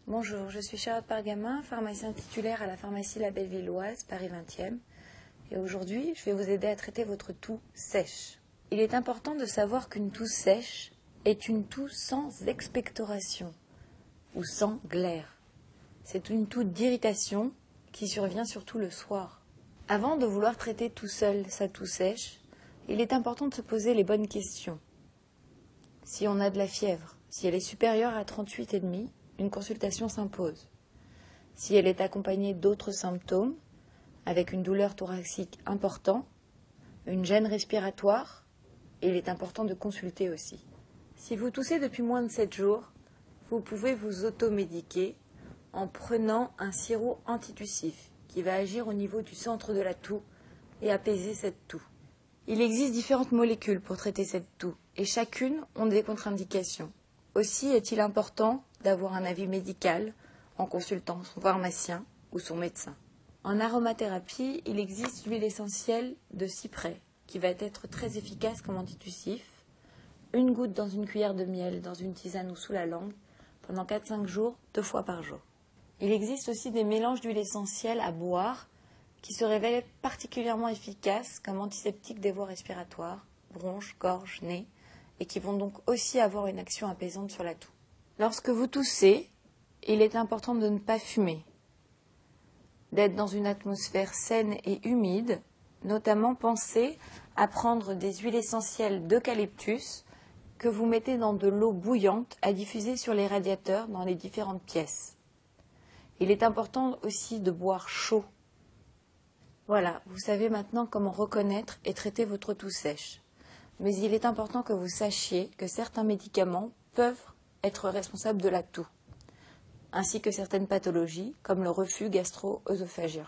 Bonjour, je suis Charlotte Pargamin, pharmacien titulaire à la pharmacie La Bellevilloise, Paris 20e. Et aujourd'hui, je vais vous aider à traiter votre toux sèche. Il est important de savoir qu'une toux sèche est une toux sans expectoration ou sans glaire. C'est une toux d'irritation qui survient surtout le soir. Avant de vouloir traiter tout seul sa toux sèche, il est important de se poser les bonnes questions. Si on a de la fièvre, si elle est supérieure à 38,5, une consultation s'impose. Si elle est accompagnée d'autres symptômes, avec une douleur thoracique importante, une gêne respiratoire, il est important de consulter aussi. Si vous toussez depuis moins de 7 jours, vous pouvez vous automédiquer en prenant un sirop antitussif qui va agir au niveau du centre de la toux et apaiser cette toux. Il existe différentes molécules pour traiter cette toux et chacune ont des contre-indications. Aussi est-il important d'avoir un avis médical en consultant son pharmacien ou son médecin. En aromathérapie, il existe l'huile essentielle de cyprès qui va être très efficace comme antitussif. Une goutte dans une cuillère de miel, dans une tisane ou sous la langue, pendant 4-5 jours, 2 fois par jour. Il existe aussi des mélanges d'huile essentielle à boire qui se révèlent particulièrement efficaces comme antiseptiques des voies respiratoires, bronches, gorge, nez, et qui vont donc aussi avoir une action apaisante sur la toux. Lorsque vous toussez, il est important de ne pas fumer, d'être dans une atmosphère saine et humide, notamment pensez à prendre des huiles essentielles d'eucalyptus que vous mettez dans de l'eau bouillante à diffuser sur les radiateurs dans les différentes pièces. Il est important aussi de boire chaud. Voilà, vous savez maintenant comment reconnaître et traiter votre toux sèche. Mais il est important que vous sachiez que certains médicaments peuvent être responsables de la toux, ainsi que certaines pathologies comme le reflux gastro-œsophagien.